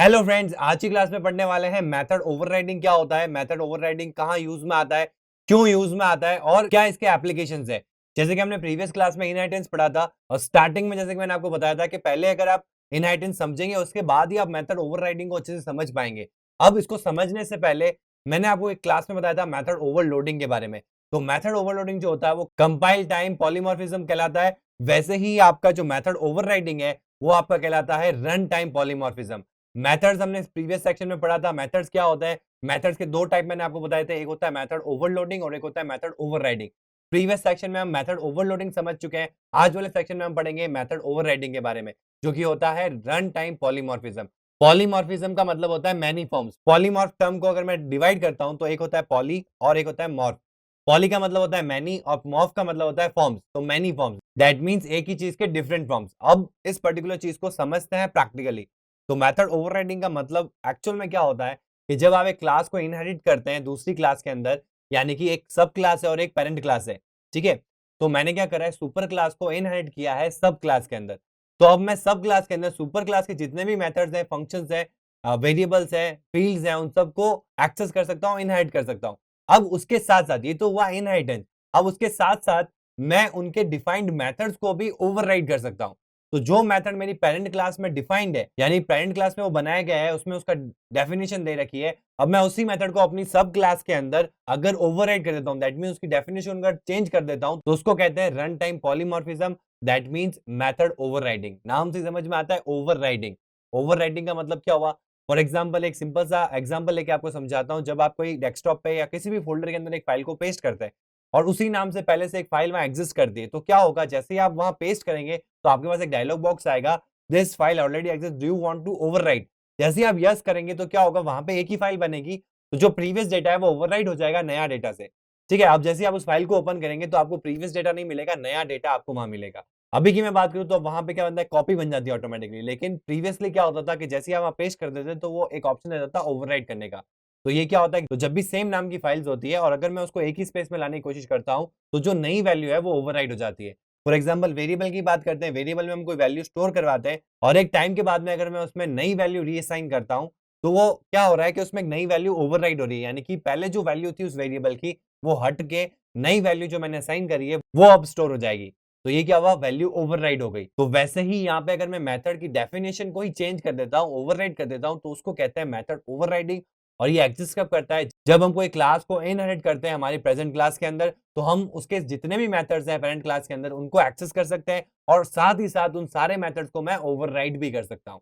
Hello friends, आज की class में पढ़ने वाले हैं मेथड ओवरराइडिंग क्या होता है, मेथड ओवरराइडिंग कहाँ यूज में आता है, क्यों यूज में आता है और क्या इसके एप्लीकेशंस है। जैसे कि हमने प्रीवियस क्लास में इनहेरिटेंस पढ़ा था और स्टार्टिंग में जैसे कि मैंने आपको बताया था कि पहले अगर आप इनहेरिटेंस समझेंगे उसके बाद ही आप मेथड ओवरराइडिंग को अच्छे से समझ पाएंगे। अब इसको समझने से पहले मैंने आपको एक क्लास में बताया था मेथड ओवरलोडिंग के बारे में। तो मेथड ओवरलोडिंग जो होता है वो कंपाइल टाइम पॉलीमॉर्फिज्म कहलाता है। वैसे ही आपका जो मेथड ओवरराइडिंग है वो आपका कहलाता है रन टाइम पॉलीमॉर्फिज्म। मेथड्स हमने प्रीवियस सेक्शन में पढ़ा था। मेथड्स क्या होता है, मेथड्स के दो टाइप मैंने आपको बताए थे, एक होता है मेथड ओवरलोडिंग और एक होता है मेथड ओवरराइडिंग। प्रीवियस सेक्शन में हम मेथड ओवरलोडिंग समझ चुके हैं। आज वाले सेक्शन में हम पढ़ेंगे मेथड ओवरराइडिंग के बारे में, जो कि होता है रन टाइम पॉलीमॉर्फिज्म। पॉलीमॉर्फिज्म का मतलब होता है मैनी फॉर्म्स। पॉलीमॉर्फ टर्म को अगर मैं डिवाइड करता हूं तो एक होता है पॉली और एक होता है मॉर्फ। पॉली का मतलब होता है मैनी और मॉर्फ का मतलब होता है फॉर्म्स, तो मैनी फॉर्म्स दैट मींस एक ही चीज के डिफरेंट फॉर्म्स। अब इस पर्टिकुलर चीज को समझते हैं प्रैक्टिकली। तो मेथड ओवरराइडिंग का मतलब एक्चुअल में क्या होता है कि जब आप एक क्लास को इनहेरिट करते हैं दूसरी क्लास के अंदर, यानी कि एक सब क्लास है और एक पेरेंट क्लास है, ठीक है। तो मैंने क्या करा है, सुपर क्लास को इनहेरिट किया है सब क्लास के अंदर। तो अब मैं सब क्लास के अंदर सुपर क्लास के जितने भी मेथड्स हैं, फंक्शंस हैं, वेरिएबल्स हैं, फील्ड्स हैं, उन सबको एक्सेस कर सकता हूँ, इनहेरिट कर सकता हूँ। अब उसके साथ साथ ये तो हुआ इनहेरिटेंस। अब उसके साथ साथ मैं उनके डिफाइंड मेथड्स को भी ओवरराइड कर सकता हूँ। तो जो मेथड मेरी पेरेंट क्लास में डिफाइंड है, यानी पेरेंट क्लास में वो बनाया गया है, उसमें उसका डेफिनेशन दे रखी है, अब मैं उसी मेथड को अपनी सब क्लास के अंदर अगर ओवरराइड कर देता हूं, दैट मींस उसकी डेफिनेशन अगर चेंज कर देता हूं, तो उसको कहते हैं run time polymorphism. That means method overriding. नाम से समझ में आता है ओवरराइडिंग। ओवरराइडिंग का मतलब क्या हुआ? फॉर एग्जाम्पल एक सिंपल सा एग्जाम्पल लेके आपको समझाता हूं। जब आप कोई डेस्कटॉप पे या किसी भी फोल्डर के अंदर एक फाइल को पेस्ट करते हैं और उसी नाम से पहले से एक फाइल वहां एग्जिस्ट करती है, तो क्या होगा, जैसे ही आप वहां पेस्ट करेंगे तो आपके पास एक डायलॉग बॉक्स आएगा, this file already exist, do you want to overwrite. जैसे ही आप यस करेंगे तो क्या होगा, वहां पे एक ही फाइल बनेगी, तो जो प्रीवियस डेटा है वो ओवरराइट हो जाएगा नया डेटा से। ठीक है, अब जैसे ही आप उस फाइल को ओपन करेंगे तो आपको प्रीवियस डेटा नहीं मिलेगा, नया डेटा आपको वहां मिलेगा। अभी की मैं बात करूं तो वहां पे क्या बनता है, कॉपी बन जाती है ऑटोमेटिकली। लेकिन प्रीवियसली क्या होता था कि जैसे ही आप पेस्ट कर देते तो वो एक ऑप्शन रहता था ओवरराइट करने का। तो ये क्या होता है, तो जब भी सेम नाम की फाइल्स होती है और अगर मैं उसको एक ही स्पेस में लाने की कोशिश करता हूं, तो जो नई वैल्यू है वो ओवरराइट हो जाती है। फॉर एग्जाम्पल वेरिएबल की बात करते हैं। वेरिएबल में हम कोई वैल्यू स्टोर करवाते हैं और एक टाइम के बाद में अगर मैं उसमें नई वैल्यू रीअसाइन करता हूं, तो वो क्या हो रहा है कि उसमें एक नई वैल्यू ओवरराइड हो रही है, यानी कि पहले जो वैल्यू थी उस वेरिएबल की वो हट के नई वैल्यू जो मैंने असाइन करी है वो अब स्टोर हो जाएगी। तो ये क्या हुआ, वैल्यू ओवरराइड हो गई। तो वैसे ही यहाँ पे अगर मैं मेथड की डेफिनेशन को ही चेंज कर देता हूँ, ओवरराइड कर देता हूँ, तो उसको कहते हैं मेथड ओवरराइडिंग। और ये एग्जिस्ट कब करता है, जब हम कोई क्लास को इनहेरिट करते हैं हमारी प्रेजेंट क्लास के अंदर, तो हम उसके जितने भी मेथड्स हैं पेरेंट क्लास के अंदर उनको एक्सेस कर सकते हैं और साथ ही साथ उन सारे मेथड्स को मैं ओवरराइड भी कर सकता हूं।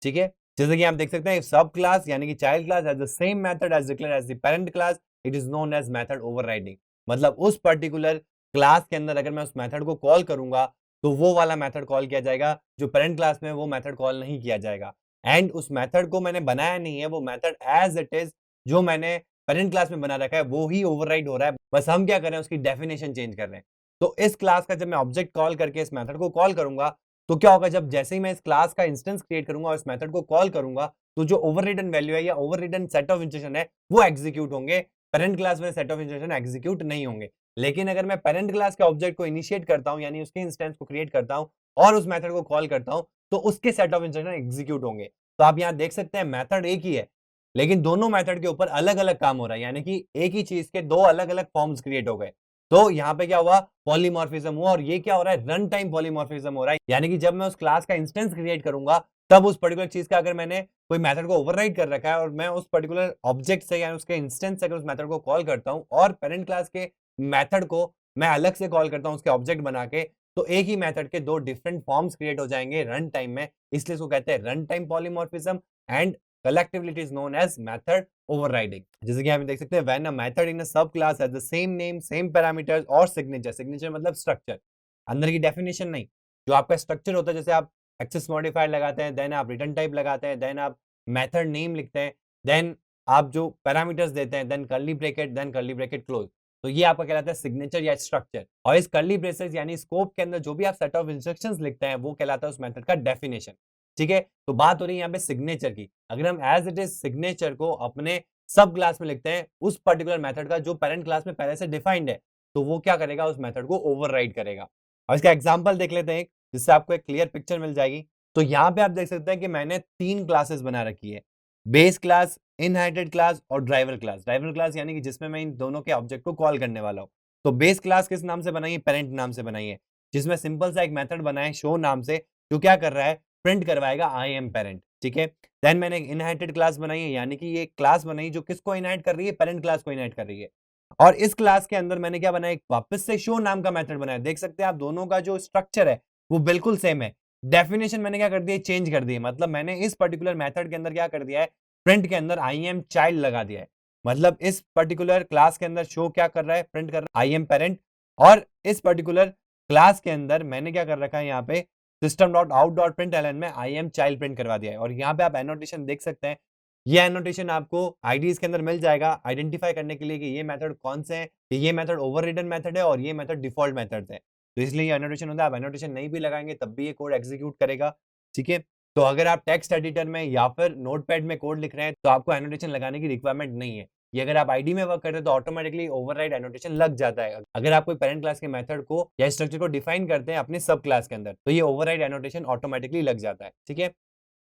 ठीक है, जैसे कि आप देख सकते हैं सब क्लास यानी कि child class has the same method as declared as the parent class, it is known as method overriding. मतलब उस पर्टिकुलर क्लास के अंदर अगर मैं उस मेथड को कॉल करूंगा तो वो वाला मेथड कॉल किया जाएगा, जो पेरेंट क्लास में वो मेथड कॉल नहीं किया जाएगा। एंड उस मेथड को मैंने बनाया नहीं है, वो मेथड एज इट इज जो मैंने पेरेंट क्लास में बना रखा है वो ही ओवरराइड हो रहा है। बस हम क्या कर रहे हैं, उसकी डेफिनेशन चेंज कर रहे हैं। तो इस क्लास का जब मैं ऑब्जेक्ट कॉल करके इस मेथड को कॉल करूंगा, तो क्या होगा, जब जैसे ही मैं इस क्लास का इंस्टेंस क्रिएट करूंगा और इस मेथड को कॉल करूंगा, तो जो ओवररिडन वैल्यू है या ओवररिडन सेट ऑफ इंस्ट्रक्शन है वो एग्जीक्यूट होंगे। पेरेंट क्लास में सेट ऑफ इंस्ट्रक्शन एग्जीक्यूट नहीं होंगे। लेकिन अगर मैं पेरेंट क्लास के ऑब्जेक्ट को इनिशिएट करता हूं, यानी उसके इंस्टेंस को क्रिएट करता हूं और उस मेथड को कॉल करता हूं, तो उसके सेट ऑफ इंस्ट्रक्शन एग्जीक्यूट होंगे। तो आप यहां देख सकते हैं मेथड एक ही है, लेकिन दोनों मेथड के ऊपर अलग-अलग काम हो रहा है, यानी कि एक ही चीज के दो अलग-अलग फॉर्म्स क्रिएट हो गए। तो यहाँ पे क्या हुआ, पॉलीमॉर्फिज्म हुआ। और ये क्या हो रहा है, रन टाइम पॉलीमॉर्फिज्म हो रहा है, यानी कि जब मैं उस क्लास का इंस्टेंस क्रिएट करूंगा तब उस पर्टिकुलर चीज का अगर मैंने कोई मेथड को ओवरराइड कर रखा है और मैं उस पर्टिकुलर ऑब्जेक्ट से या उसके इंस्टेंस से अगर उस मेथड को कॉल करता हूं और पेरेंट क्लास के मेथड को मैं अलग से कॉल करता हूं उसके ऑब्जेक्ट बना के, तो एक ही मेथड के दो डिफरेंट फॉर्म्स क्रिएट हो जाएंगे रन टाइम में। इसलिए इसको कहते हैं run time polymorphism and collectively it is known as method overriding। जैसे कि आप देख सकते हैं, when a method in a subclass has the same name, same parameters और signature, signature मतलब स्ट्रक्चर, अंदर की डेफिनेशन नहीं, जो आपका स्ट्रक्चर होता है। जैसे आप एक्सेस मॉडिफायर लगाते हैं, देन आप रिटर्न टाइप लगाते हैं, देन आप मेथड नेम लिखते हैं, देन आप जो पैरामीटर्स देते हैं, then curly bracket, then curly bracket close. तो ये आपका कहलाता है सिग्नेचर या स्ट्रक्चर। और इस कर्ली ब्रेसेस यानी स्कोप के अंदर जो भी आप सेट ऑफ इंस्ट्रक्शंस लिखते हैं वो कहलाता है उस मेथड का डेफिनेशन। ठीक है, तो बात हो रही है यहाँ पे सिग्नेचर की। अगर हम एज इट इज सिग्नेचर को अपने सब क्लास में लिखते हैं उस पर्टिकुलर मेथड का जो पेरेंट क्लास में पहले से डिफाइंड है, तो वो क्या करेगा, उस मेथड को ओवरराइड करेगा। और इसका एग्जांपल देख लेते हैं एक, जिससे आपको एक क्लियर पिक्चर मिल जाएगी। तो यहाँ पे आप देख सकते हैं कि मैंने 3 क्लासेस बना रखी है, बेस क्लास, इनहेरिटेड क्लास और ड्राइवर क्लास। ड्राइवर क्लास यानी कि जिसमें मैं इन दोनों के ऑब्जेक्ट को कॉल करने वाला हूँ। तो बेस क्लास किस नाम से बनाई है? पेरेंट नाम से बनाई है, जिसमें सिंपल सा एक मेथड बना है शो नाम से, जो क्या कर रहा है? प्रिंट करवाएगा आई एम पेरेंट, ठीक है? देन मैंने एक इनहेरिटेड क्लास बनाई है, यानी कि ये क्लास बनाई जो किसको इनहेरिट कर रही है? पेरेंट क्लास को इनहेरिट कर रही है। और इस क्लास के अंदर मैंने क्या बनाया? एक वापस से शो नाम का मेथड बनाया। देख सकते हैं आप दोनों का जो स्ट्रक्चर है, वो बिल्कुल सेम है। डेफिनिशन मैंने क्या कर दी है? चेंज कर दी है। मतलब मैंने इस पर्टिकुलर मेथड के अंदर क्या कर दिया है? प्रिंट के अंदर आई एम चाइल्ड लगा दिया है। मतलब इस पर्टिकुलर क्लास के अंदर शो क्या कर रहा है? प्रिंट कर रहा है आई एम पेरेंट। और इस पर्टिकुलर क्लास के अंदर मैंने क्या कर रखा है? यहाँ पे system dot out dot println में आई एम चाइल्ड प्रिंट करवा दिया है। और यहाँ पे आप एनोटेशन देख सकते हैं। ये एनोटेशन आपको आईडीज के अंदर मिल जाएगा आइडेंटिफाई करने के लिए कि ये मेथड कौन से हैं, कि ये मेथड ओवररिडन मेथड है और ये मेथड डिफॉल्ट मेथड है। तो इसलिए ये एनोटेशन होता है। आप एनोटेशन नहीं भी लगाएंगे तब भी ये कोड एग्जीक्यूट करेगा, ठीक है? तो अगर आप टेक्स्ट एडिटर में या फिर नोटपैड में कोड लिख रहे हैं तो आपको एनोटेशन लगाने की रिक्वायरमेंट नहीं है। ये अगर आप आईडी में वर्क करते हैं तो ऑटोमेटिकली ओवरराइड एनोटेशन लग जाता है। अगर आप कोई पेरेंट क्लास के मेथड को या स्ट्रक्चर को डिफाइन करते हैं अपने सब क्लास के अंदर, तो ये ओवरराइड एनोटेशन ऑटोमेटिकली लग जाता है, ठीक है?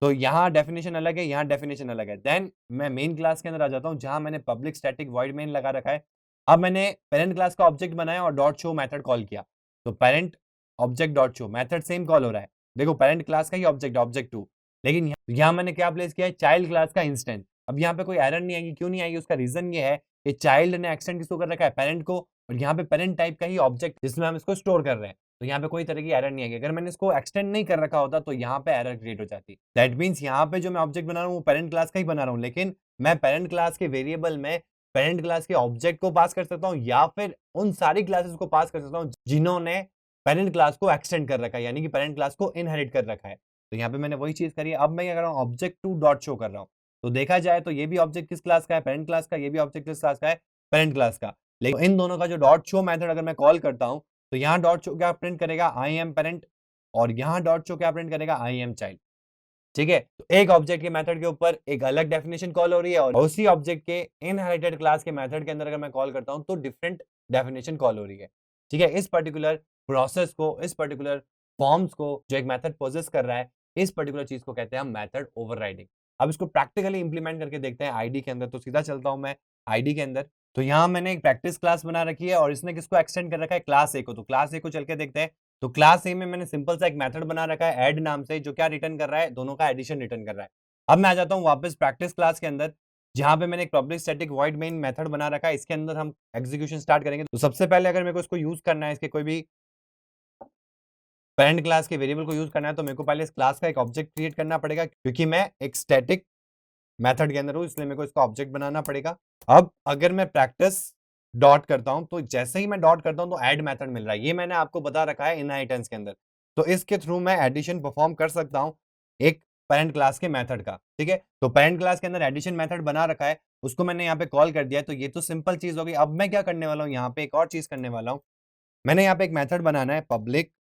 तो यहाँ डेफिनेशन अलग है, यहाँ डेफिनेशन अलग है। देन मैं मेन क्लास के अंदर आ जाता हूँ, जहाँ मैंने पब्लिक स्टैटिक वॉइड मेन लगा रखा है। अब मैंने पेरेंट क्लास का ऑब्जेक्ट बनाया और डॉट शो मेथड कॉल किया। तो parent object dot show method same call हो रहा है। देखो पेरेंट क्लास का ही ऑब्जेक्ट ऑब्जेक्ट 2, लेकिन यहाँ मैंने क्या प्लेस किया है? चाइल्ड क्लास का इंस्टेंस। अब यहाँ पे कोई एरर नहीं आएगी, क्यों नहीं आएगी? उसका रीजन ये है कि चाइल्ड ने एक्सटेंड किसको कर रखा है? पेरेंट को। और यहाँ पे पेरेंट टाइप का ही ऑब्जेक्ट जिसमें हम इसको स्टोर कर रहे हैं। तो यहाँ पे कोई तरह की एरर नहीं आएगी। अगर मैंने इसको एक्सटेंड नहीं कर रखा होता तो यहाँ पे एरर क्रिएट हो जाती। दैट मीन्स यहाँ पे जो मैं ऑब्जेक्ट बना रहा हूँ वो पेरेंट क्लास का ही बना रहा हूँ, लेकिन मैं पेरेंट क्लास के वेरिएबल में पेरेंट क्लास के ऑब्जेक्ट को पास कर सकता हूँ या फिर उन सारी क्लासेस को पास कर सकता हूँ जिन्होंने पेरेंट क्लास को एक्सटेंड कर रखा है, यानी कि पेरेंट क्लास को इनहेरिट कर रखा है। तो यहाँ पे मैंने वही चीज करी है। अब मैं क्या कर रहा हूँ? ऑब्जेक्ट टू डॉट शो कर रहा हूँ। तो देखा जाए तो ये भी ऑब्जेक्ट किस क्लास का है? पेरेंट क्लास का। ये भी ऑब्जेक्ट किस क्लास का है? पेरेंट क्लास का। लेकिन इन दोनों का जो डॉट शो मेथड अगर मैं कॉल करता हूँ तो यहाँ डॉट शो क्या प्रिंट करेगा? I am parent. और यहाँ डॉट शो क्या प्रिंट करेगा? आई एम चाइल्ड, ठीक है? तो एक ऑब्जेक्ट के मेथड के ऊपर एक अलग डेफिनेशन कॉल हो रही है और उसी ऑब्जेक्ट के इनहेरिटेड क्लास के मेथड के अंदर अगर मैं कॉल करता हूं तो डिफरेंट डेफिनेशन कॉल हो रही है, ठीक है? इस पर्टिकुलर प्रोसेस को, इस पर्टिकुलर फॉर्म्स को जो एक मेथड पोजेस कर रहा है, इस पर्टिकुलर चीज को कहते हैं हम मेथड ओवरराइडिंग। अब इसको प्रैक्टिकली इंप्लीमेंट करके देखते हैं आईडी के अंदर। तो सीधा चलता हूं मैं आईडी के अंदर। तो यहाँ मैंने एक प्रैक्टिस क्लास बना रखी है और इसने किसको एक्सटेंड कर रखा है? क्लास ए को। तो क्लास ए को चल के देखते हैं। तो क्लास ए में मैंने सिंपल सा एक मेथड बना रखा है ऐड नाम से, जो क्या रिटर्न कर रहा है? दोनों का एडिशन रिटर्न कर रहा है। अब मैं आ जाता हूँ वापस प्रैक्टिस क्लास के अंदर, जहाँ पे मैंने एक public static void main method बना रखा है। इसके अंदर हम एग्जीक्यूशन स्टार्ट करेंगे। तो सबसे पहले अगर मेरे को इसको यूज करना है, इसके कोई भी पेरेंट क्लास के वेरिएबल को यूज करना है, तो मेरे को पहले इस क्लास का एक ऑब्जेक्ट क्रिएट करना पड़ेगा, क्योंकि मैं एक स्टैटिक मेथड के अंदर हूँ, इसलिए मेरे को इसका ऑब्जेक्ट बनाना पड़ेगा। अब अगर मैं प्रैक्टिस डॉट करता हूं, तो जैसे ही मैं डॉट करता हूं तो ऐड मेथड मिल रहा है। ये मैंने आपको बता रखा है इनहेरिटेंस के अंदर। तो इसके थ्रू मैं एडिशन परफॉर्म कर सकता हूं एक पेरेंट क्लास के मेथड का, ठीक है? तो पेरेंट क्लास के अंदर एडिशन मेथड बना रखा है, उसको मैंने यहाँ पे कॉल कर दिया है। तो ये तो सिंपल चीज हो गई। अब मैं क्या करने वाला हूँ? यहाँ पे एक और चीज करने वाला हूँ। मैंने यहाँ पे एक मेथड बनाना है पब्लिक।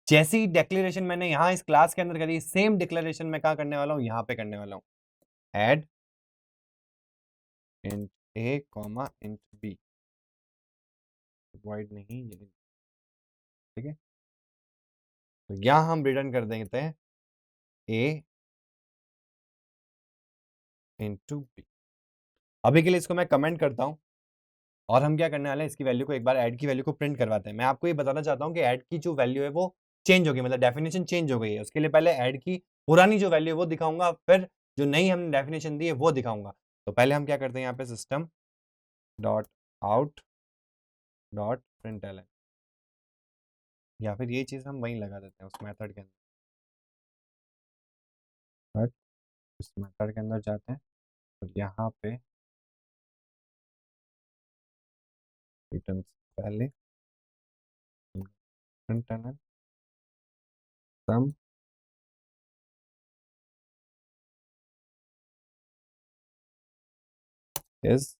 जैसी डिक्लेरेशन मैंने यहाँ इस क्लास के अंदर करी, सेम डिक्लेरेशन मैं कहाँ करने वाला हूँ? यहाँ पे करने वाला हूँ। Add int a comma int b, void नहीं ये, ठीक है? तो यहाँ हम रिटर्न कर देते हैं a इंटू b। अभी के लिए इसको मैं कमेंट करता हूँ और हम क्या करने वाले हैं? इसकी वैल्यू को एक बार ऐड की वैल्यू को प्रिंट करवाते हैं। मैं आपको ये बताना चाहता हूँ कि ऐड की जो वैल्यू है वो चेंज हो गई, मतलब डेफिनेशन चेंज हो गई है। उसके लिए पहले ऐड की पुरानी जो वैल्यू है वो दिखाऊंगा, फिर जो नई हमने डेफिनेशन दी है वो दिखाऊंगा। तो पहले हम क्या करते हैं? यहाँ पे system dot out dot println, या फिर ये चीज हम वहीं लगा देते हैं उस मेथड के अंदर। बट इस मेथड के अंदर जाते हैं और यहाँ पे रिटर्न से पहले println some is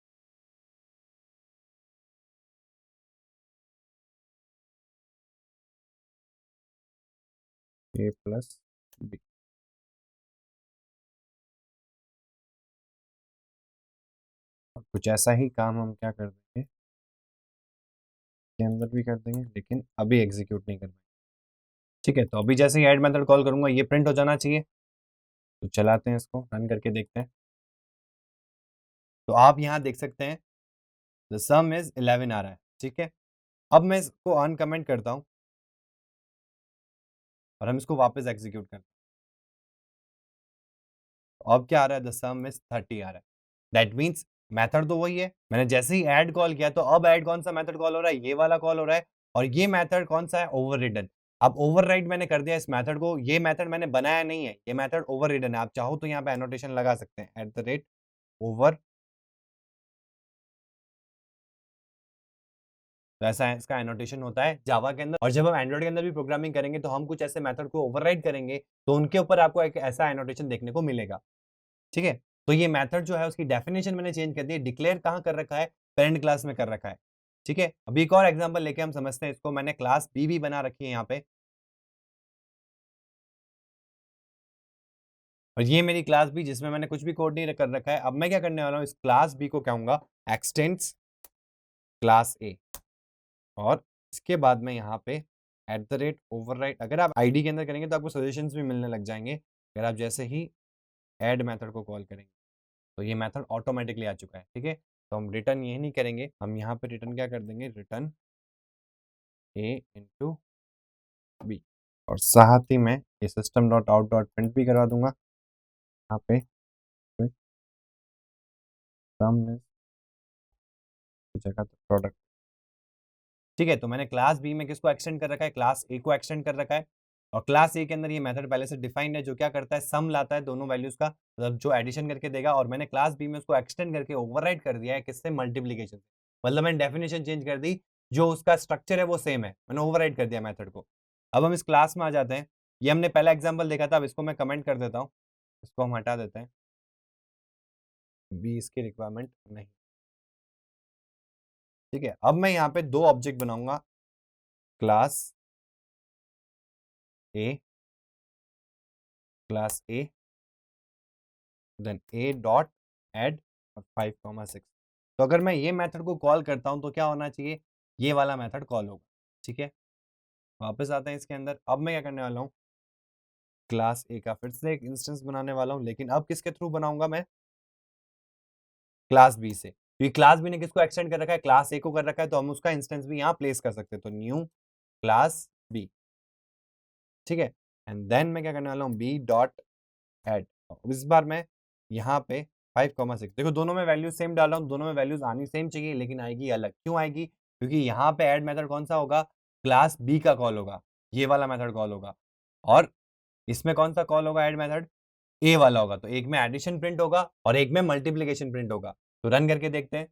a plus b। और कुछ ऐसा ही काम हम क्या कर देंगे के अंदर भी कर देंगे, लेकिन अभी एग्जीक्यूट नहीं कर पाएंगे। ठीक है, तो अभी जैसे ही ऐड मेथड कॉल करूंगा ये प्रिंट हो जाना चाहिए। तो चलाते हैं इसको, रन करके देखते हैं। तो आप यहाँ देख सकते हैं द सम इज 11 आ रहा है। ठीक है, अब मैं इसको अनकमेंट करता हूँ और हम इसको वापस एग्जीक्यूट करते हैं। तो अब क्या आ रहा है, द सम इज 30 आ रहा है। दैट मीन्स मेथड तो वही है, मैंने जैसे ही ऐड कॉल किया तो अब ऐड कौन सा मेथड कॉल हो रहा है, ये वाला कॉल हो रहा है। और ये मेथड कौन सा है, ओवररिडन। अब ओवरराइड मैंने कर दिया इस मेथड को, ये मेथड मैंने बनाया नहीं है, ये मेथड ओवररिडन है। आप चाहो तो यहाँ पे एनोटेशन लगा सकते हैं, एट द रेट ओवर। तो ऐसा इसका एनोटेशन होता है जावा के अंदर। और जब हम एंड्रॉइड के अंदर भी प्रोग्रामिंग करेंगे तो हम कुछ ऐसे मेथड को ओवरराइड करेंगे तो उनके ऊपर आपको एक ऐसा एनोटेशन देखने को मिलेगा। ठीक है, तो ये मेथड जो है उसकी डेफिनेशन मैंने चेंज कर दी है। डिक्लेयर कहाँ कर रखा है, पेरेंट क्लास में कर रखा है। ठीक है, अभी एक और एग्जांपल लेके हम समझते हैं इसको। मैंने क्लास बी भी बना रखी है यहाँ पे, और ये मेरी क्लास बी जिसमें मैंने कुछ भी कोड नहीं कर रखा है। अब मैं क्या करने वाला हूँ, इस क्लास बी को कहूंगा एक्सटेंड्स क्लास ए, और इसके बाद में यहाँ पे एट द रेट ओवरराइड। अगर आप आईडी के अंदर करेंगे तो आपको सजेशंस भी मिलने लग जाएंगे। अगर आप जैसे ही ऐड मेथड को कॉल करेंगे तो ये मेथड ऑटोमेटिकली आ चुका है। ठीक है, तो हम रिटर्न ये नहीं करेंगे, हम यहाँ पे रिटर्न क्या कर देंगे, रिटर्न ए इंटू बी, और साथ ही में ये system dot out dot print भी करवा दूंगा यहाँ पे। जगह प्रोडक्ट। ठीक है, तो मैंने क्लास बी में किसको एक्सटेंड कर रखा है, क्लास ए को एक्सटेंड कर रखा है। और क्लास ए के अंदर ये मेथड पहले से डिफाइंड है, जो क्या करता है, सम लाता है दोनों वैल्यूज का, मतलब जो एडिशन करके देगा। और मैंने क्लास बी में उसको एक्सटेंड करके ओवरराइड कर दिया है किससे, मल्टीप्लीकेशन। मतलब मैंने डेफिनेशन चेंज कर दी, जो उसका स्ट्रक्चर है वो सेम है, मैंने ओवरराइड कर दिया मेथड को। अब हम इस क्लास में आ जाते हैं। ये हमने पहला एग्जाम्पल देखा था, अब इसको मैं कमेंट कर देता हूँ, इसको हम हटा देते हैं, बी इसकी रिक्वायरमेंट नहीं। ठीक है, अब मैं यहाँ पे दो ऑब्जेक्ट बनाऊंगा, class A, class A, then A dot add 5,6। तो अगर मैं ये मेथड को कॉल करता हूं तो क्या होना चाहिए, ये वाला मेथड कॉल होगा। ठीक है, वापस आते हैं इसके अंदर। अब मैं क्या करने वाला हूँ, क्लास ए का फिर से एक इंस्टेंस बनाने वाला हूँ, लेकिन अब किसके थ्रू बनाऊंगा मैं, क्लास बी से। क्योंकि क्लास बी ने किसको एक्सटेंड कर रखा है, क्लास ए को कर रखा है, तो हम उसका इंस्टेंस भी यहाँ प्लेस कर सकते हैं। तो न्यू क्लास बी। ठीक है, एंड देन मैं क्या करने वाला हूँ, बी डॉट ऐड। इस बार मैं यहाँ पे 5,6, देखो दोनों में वैल्यूज सेम डाल रहा हूँ, दोनों में वैल्यूज आनी सेम चाहिए, लेकिन आएगी अलग। क्यों आएगी, क्योंकि यहाँ पे ऐड मेथड कौन सा होगा, क्लास बी का कॉल होगा, ये वाला मेथड कॉल होगा। और इसमें कौन सा कॉल होगा, ऐड मेथड ए वाला होगा। तो एक में एडिशन प्रिंट होगा और एक में मल्टीप्लीकेशन प्रिंट होगा। तो रन करके देखते हैं।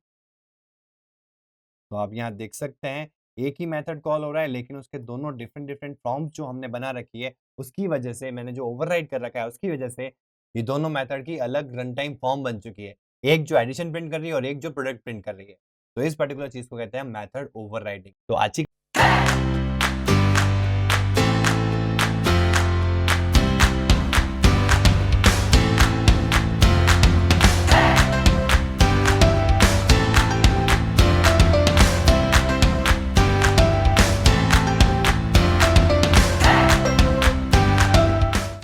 तो आप यहाँ देख सकते हैं एक ही मेथड कॉल हो रहा है, लेकिन उसके दोनों डिफरेंट डिफरेंट फॉर्म्स जो हमने बना रखी है, उसकी वजह से, मैंने जो ओवरराइड कर रखा है उसकी वजह से, ये दोनों मेथड की अलग रन टाइम फॉर्म बन चुकी है। एक जो एडिशन प्रिंट कर रही है और एक जो प्रोडक्ट प्रिंट कर रही है। तो इस पर्टिकुलर चीज को कहते हैं मेथड ओवरराइडिंग। तो आज की